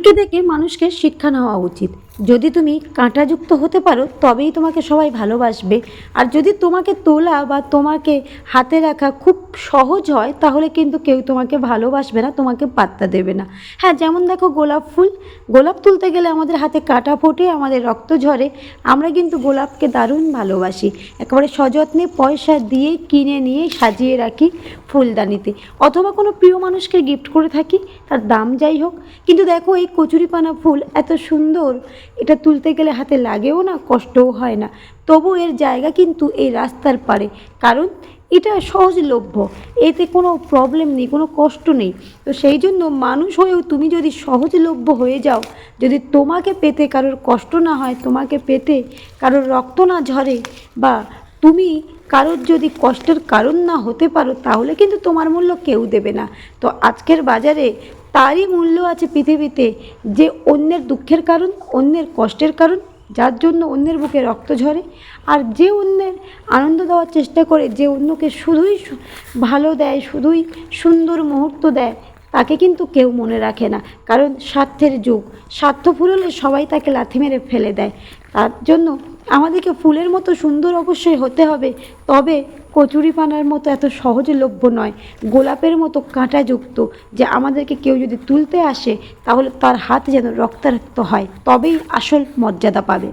ফুলকে দেখে মানুষকে শিক্ষা নেওয়া উচিত। যদি তুমি কাঁটাযুক্ত হতে পারো তবেই তোমাকে সবাই ভালোবাসবে। আর যদি তোমাকে তোলা বা তোমাকে হাতে রাখা খুব সহজ হয় তাহলে কিন্তু কেউ তোমাকে ভালোবাসবে না, তোমাকে পাত্তা দেবে না। হ্যাঁ, যেমন দেখো গোলাপ ফুল, গোলাপ তুলতে গেলে আমাদের হাতে কাঁটা ফোটে, আমাদের রক্ত ঝরে। আমরা কিন্তু গোলাপকে দারুণ ভালোবাসি, একেবারে সযত্নে পয়সা দিয়ে কিনে নিয়ে সাজিয়ে রাখি ফুলদানিতে, অথবা কোনো প্রিয় মানুষকে গিফট করে থাকি, তার দাম যাই হোক। কিন্তু দেখো এই কচুরিপানা ফুল এত সুন্দর, এটা তুলতে গেলে হাতে লাগেও না, কষ্টও হয় না, তবু এর জায়গা কিন্তু এই রাস্তার পারে, কারণ এটা সহজলভ্য, এতে কোনো প্রবলেম নেই, কোনো কষ্ট নেই। তো সেই জন্য মানুষ হয়েও তুমি যদি সহজলভ্য হয়ে যাও, যদি তোমাকে পেতে কারোর কষ্ট না হয়, তোমাকে পেতে কারোর রক্ত না ঝরে, বা তুমি কারোর যদি কষ্টের কারণ না হতে পারো, তাহলে কিন্তু তোমার মূল্য কেউ দেবে না। তো আজকের বাজারে তারই মূল্য আছে পৃথিবীতে, যে অন্যের দুঃখের কারণ, অন্যের কষ্টের কারণ, যার জন্য অন্যের বুকে রক্ত ঝরে, আর যে অন্যের আনন্দ দেওয়ার চেষ্টা করে, যে অন্যকে শুধুই ভালো দেয়, শুধুই সুন্দর মুহূর্ত দেয়, তাকে কিন্তু কেউ মনে রাখে না। কারণ স্বার্থের যুগ, স্বার্থ ফুরলে সবাই তাকে লাথি মেরে ফেলে দেয়। তার জন্য আমাদেরকে ফুলের মতো সুন্দর অবশ্যই হতে হবে, তবে কচুরিপানার মতো এত সহজলভ্য নয়, গোলাপের মতো কাঁটাযুক্ত, যে আমাদেরকে কেউ যদি তুলতে আসে তাহলে তার হাত যেন রক্তারক্ত হয়, তবেই আসল মর্যাদা পাবে।